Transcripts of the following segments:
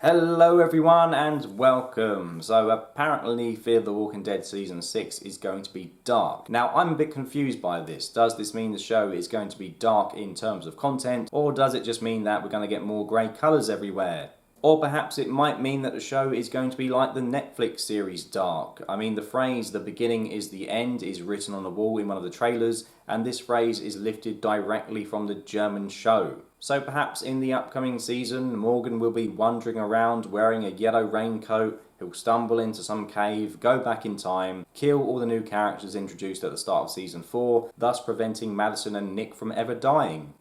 Hello everyone and welcome. So apparently Fear the Walking Dead Season 6 is going to be dark. Now I'm a bit confused by this. Does this mean the show is going to be dark in terms of content, or does it just mean that we're going to get more grey colours everywhere? Or perhaps it might mean that the show is going to be like the Netflix series Dark. I mean, the phrase "the beginning is the end" is written on a wall in one of the trailers, and this phrase is lifted directly from the German show. So perhaps in the upcoming season, Morgan will be wandering around wearing a yellow raincoat, he'll stumble into some cave, go back in time, kill all the new characters introduced at the start of Season 4, thus preventing Madison and Nick from ever dying.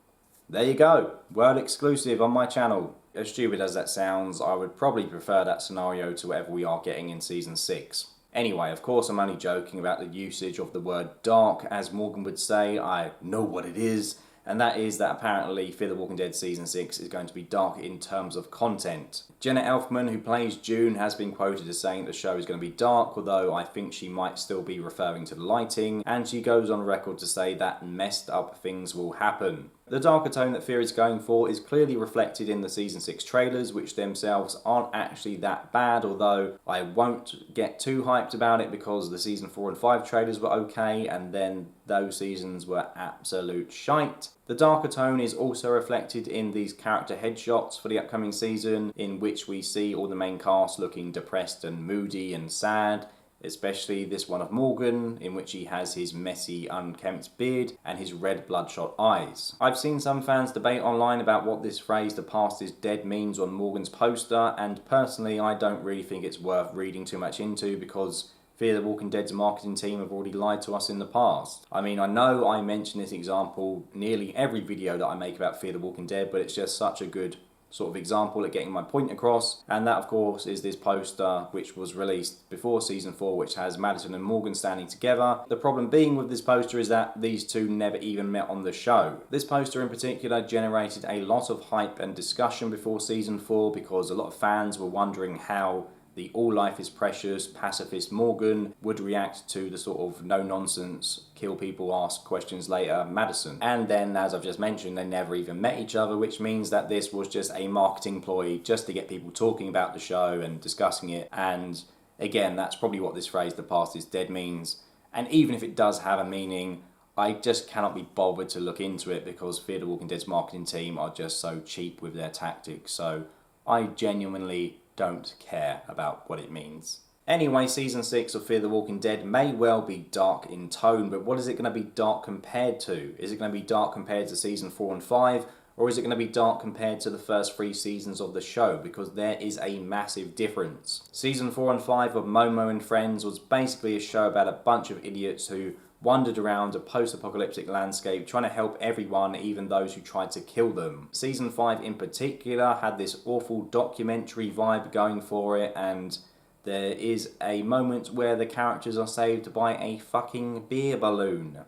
There you go, world exclusive on my channel. As stupid as that sounds, I would probably prefer that scenario to whatever we are getting in Season 6. Anyway, of course I'm only joking about the usage of the word dark. As Morgan would say, I know what it is, and that is that apparently Fear the Walking Dead Season 6 is going to be dark in terms of content. Jenna Elfman, who plays June, has been quoted as saying the show is going to be dark, although I think she might still be referring to the lighting, and she goes on record to say that messed up things will happen. The darker tone that Fear is going for is clearly reflected in the Season 6 trailers, which themselves aren't actually that bad, although I won't get too hyped about it because the Season 4 and 5 trailers were okay, and then those seasons were absolute shite. The darker tone is also reflected in these character headshots for the upcoming season, in which we see all the main cast looking depressed and moody and sad. Especially this one of Morgan, in which he has his messy, unkempt beard and his red bloodshot eyes. I've seen some fans debate online about what this phrase "the past is dead" means on Morgan's poster, and personally I don't really think it's worth reading too much into because Fear the Walking Dead's marketing team have already lied to us in the past. I mean, I know I mention this example nearly every video that I make about Fear the Walking Dead, but it's just such a good sort of example at getting my point across, and that of course is this poster which was released before Season 4, which has Madison and Morgan standing together. The problem being with this poster is that these two never even met on the show. This poster in particular generated a lot of hype and discussion before Season 4 because a lot of fans were wondering how the all life is precious pacifist Morgan would react to the sort of no-nonsense, kill people, ask questions later Madison. And then, as I've just mentioned, they never even met each other, which means that this was just a marketing ploy just to get people talking about the show and discussing it. And again, that's probably what this phrase "the past is dead" means. And even if it does have a meaning, I just cannot be bothered to look into it because Fear the Walking Dead's marketing team are just so cheap with their tactics. So I genuinely don't care about what it means. Anyway, Season 6 of Fear the Walking Dead may well be dark in tone, but what is it going to be dark compared to? Is it going to be dark compared to Season 4 and 5, or is it going to be dark compared to the first 3 seasons of the show? Because there is a massive difference. Season 4 and 5 of Momo and Friends was basically a show about a bunch of idiots who wandered around a post-apocalyptic landscape trying to help everyone, even those who tried to kill them. Season 5 in particular had this awful documentary vibe going for it, and there is a moment where the characters are saved by a fucking beer balloon.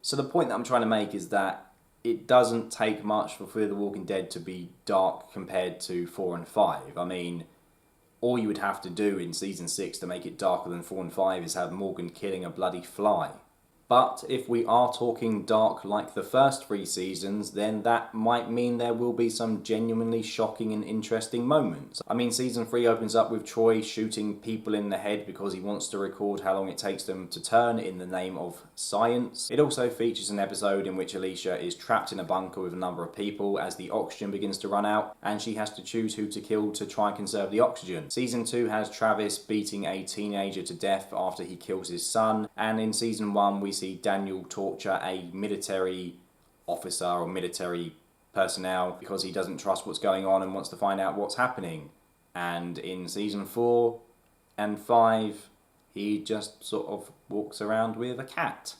So the point that I'm trying to make is that it doesn't take much for Fear the Walking Dead to be dark compared to 4 and 5. I mean, all you would have to do in Season 6 to make it darker than 4 and 5 is have Morgan killing a bloody fly. But if we are talking dark like the first 3 seasons, then that might mean there will be some genuinely shocking and interesting moments. I mean, Season 3 opens up with Troy shooting people in the head because he wants to record how long it takes them to turn in the name of science. It also features an episode in which Alicia is trapped in a bunker with a number of people as the oxygen begins to run out, and she has to choose who to kill to try and conserve the oxygen. Season 2 has Travis beating a teenager to death after he kills his son, and in Season 1 we see Daniel torture a military officer or military personnel because he doesn't trust what's going on and wants to find out what's happening. And in Season 4 and 5, he just sort of walks around with a cat.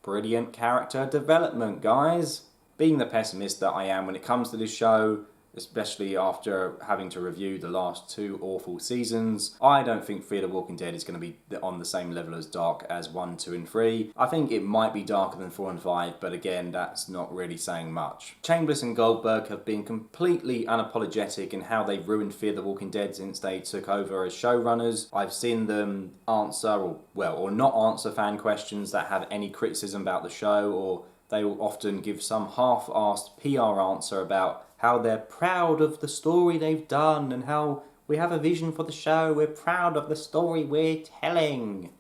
Brilliant character development, guys. Being the pessimist that I am when it comes to this show, especially after having to review the last 2 awful seasons, I don't think Fear the Walking Dead is going to be on the same level as dark as 1, 2 and 3. I think it might be darker than 4 and 5, but again, that's not really saying much. Chambers and Goldberg have been completely unapologetic in how they've ruined Fear the Walking Dead since they took over as showrunners. I've seen them answer, or not answer fan questions that have any criticism about the show, or they will often give some half-assed PR answer about how they're proud of the story they've done and how we have a vision for the show, we're proud of the story we're telling.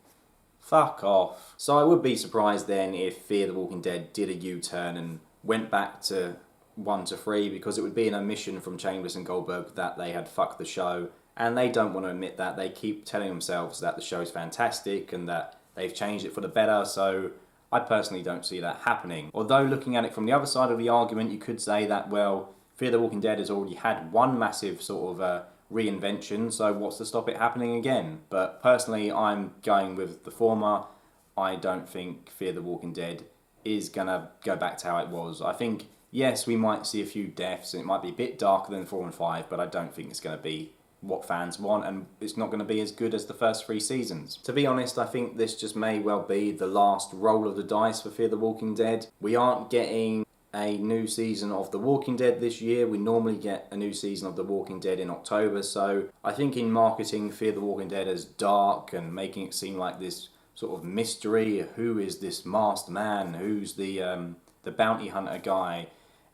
Fuck off. So I would be surprised then if Fear the Walking Dead did a U-turn and went back to 1 to 3, because it would be an omission from Chambers and Goldberg that they had fucked the show, and they don't want to admit that. They keep telling themselves that the show is fantastic and that they've changed it for the better, so I personally don't see that happening. Although looking at it from the other side of the argument, you could say that, well, Fear the Walking Dead has already had one massive sort of reinvention, so what's to stop it happening again? But personally, I'm going with the former. I don't think Fear the Walking Dead is going to go back to how it was. I think, yes, we might see a few deaths, and it might be a bit darker than 4 and 5, but I don't think it's going to be what fans want, and it's not going to be as good as the first 3 seasons. To be honest, I think this just may well be the last roll of the dice for Fear the Walking Dead. We aren't getting a new season of The Walking Dead this year. We normally get a new season of The Walking Dead in October, so I think in marketing Fear the Walking Dead as dark and making it seem like this sort of mystery, who is this masked man, who's the bounty hunter guy,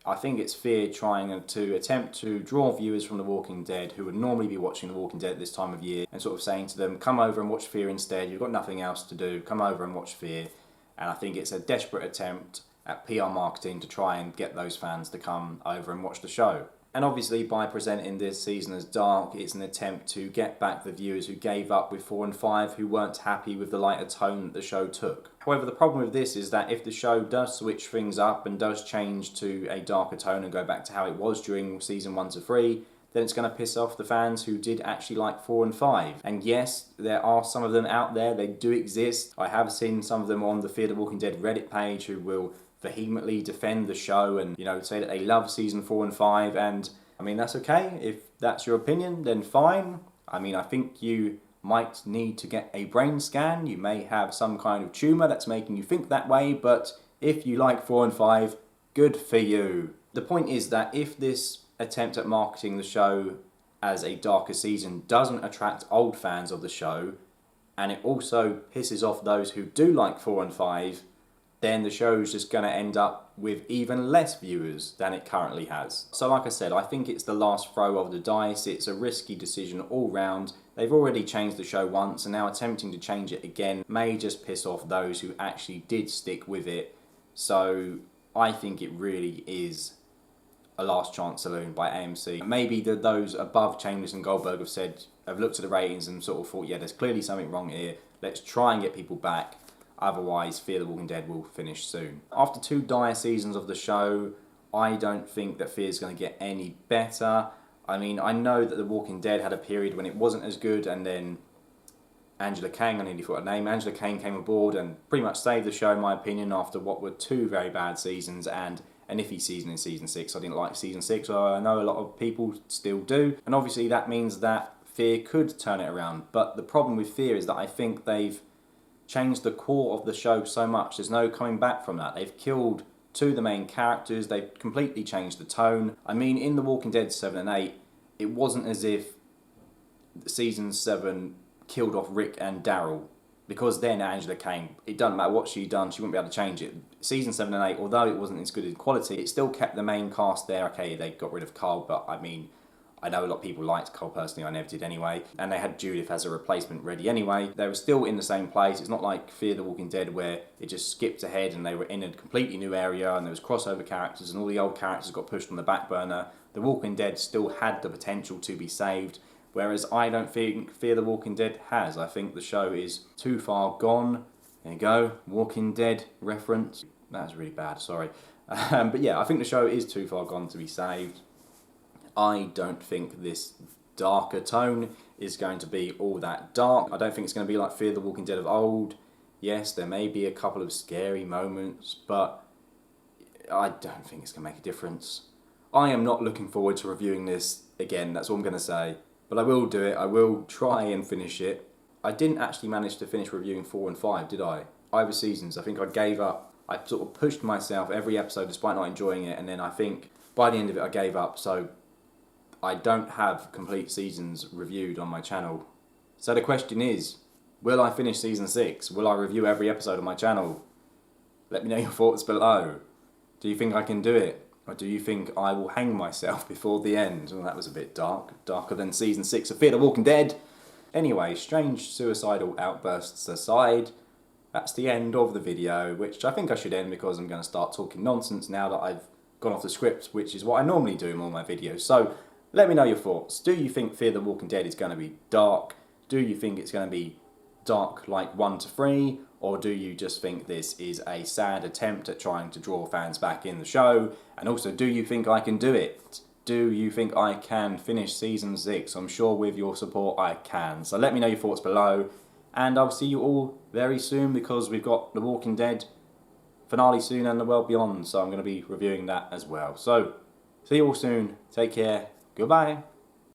I think it's Fear trying to attempt to draw viewers from The Walking Dead who would normally be watching The Walking Dead at this time of year, and sort of saying to them, come over and watch Fear instead, you've got nothing else to do, come over and watch Fear. And I think it's a desperate attempt at PR marketing to try and get those fans to come over and watch the show. And obviously by presenting this season as dark, it's an attempt to get back the viewers who gave up with 4 and 5, who weren't happy with the lighter tone that the show took. However, the problem with this is that if the show does switch things up and does change to a darker tone and go back to how it was during season 1 to 3, then it's going to piss off the fans who did actually like 4 and 5. And yes, there are some of them out there, they do exist. I have seen some of them on the Fear the Walking Dead Reddit page who will vehemently defend the show and, say that they love season 4 and 5, and I mean, that's okay. If that's your opinion, then fine. I mean, I think you might need to get a brain scan. You may have some kind of tumour that's making you think that way, but if you like 4 and 5, good for you. The point is that if this attempt at marketing the show as a darker season doesn't attract old fans of the show, and it also pisses off those who do like 4 and 5, then the show's just going to end up with even less viewers than it currently has. So like I said, I think it's the last throw of the dice. It's a risky decision all round. They've already changed the show once, and now attempting to change it again may just piss off those who actually did stick with it. So I think it really is a last chance saloon by AMC. Maybe those above Chambers and Goldberg have looked at the ratings and sort of thought, yeah, there's clearly something wrong here. Let's try and get people back. Otherwise, Fear the Walking Dead will finish soon. After 2 dire seasons of the show, I don't think that Fear's going to get any better. I mean, I know that The Walking Dead had a period when it wasn't as good, and then Angela Kang, I nearly forgot her name, Angela Kang came aboard and pretty much saved the show, in my opinion, after what were 2 very bad seasons and an iffy season in season 6. I didn't like season 6, I know a lot of people still do, and obviously that means that Fear could turn it around. But the problem with Fear is that I think they've changed the core of the show so much, there's no coming back from that. They've killed 2 of the main characters, they've completely changed the tone. I mean, in The Walking Dead 7 and 8, it wasn't as if season 7 killed off Rick and Daryl, because then Angela Kang, it doesn't matter what she'd done, she wouldn't be able to change it. Season 7 and 8, although it wasn't as good in quality, it still kept the main cast there. Okay, they got rid of Carl, but I mean, I know a lot of people liked Cole personally, I never did anyway. And they had Judith as a replacement ready anyway. They were still in the same place. It's not like Fear the Walking Dead where it just skipped ahead and they were in a completely new area and there was crossover characters and all the old characters got pushed on the back burner. The Walking Dead still had the potential to be saved, whereas I don't think Fear the Walking Dead has. I think the show is too far gone. There you go, Walking Dead reference. That was really bad, sorry. But yeah, I think the show is too far gone to be saved. I don't think this darker tone is going to be all that dark. I don't think it's going to be like Fear the Walking Dead of old. Yes, there may be a couple of scary moments, but I don't think it's going to make a difference. I am not looking forward to reviewing this again, that's all I'm going to say. But I will do it, I will try and finish it. I didn't actually manage to finish reviewing 4 and 5, did I? Either seasons. I think I gave up. I sort of pushed myself every episode despite not enjoying it, and then I think by the end of it I gave up, so I don't have complete seasons reviewed on my channel. So the question is, will I finish season 6? Will I review every episode on my channel? Let me know your thoughts below. Do you think I can do it? Or do you think I will hang myself before the end? Well, that was a bit dark. Darker than Season 6 of Fear the Walking Dead. Anyway, strange suicidal outbursts aside, that's the end of the video, which I think I should end because I'm going to start talking nonsense now that I've gone off the script, which is what I normally do in all my videos. So, let me know your thoughts. Do you think Fear the Walking Dead is going to be dark? Do you think it's going to be dark like 1 to 3? Or do you just think this is a sad attempt at trying to draw fans back in the show? And also, do you think I can do it? Do you think I can finish Season 6? I'm sure with your support I can. So let me know your thoughts below. And I'll see you all very soon because we've got The Walking Dead finale soon and The World Beyond. So I'm going to be reviewing that as well. So, see you all soon. Take care. Goodbye.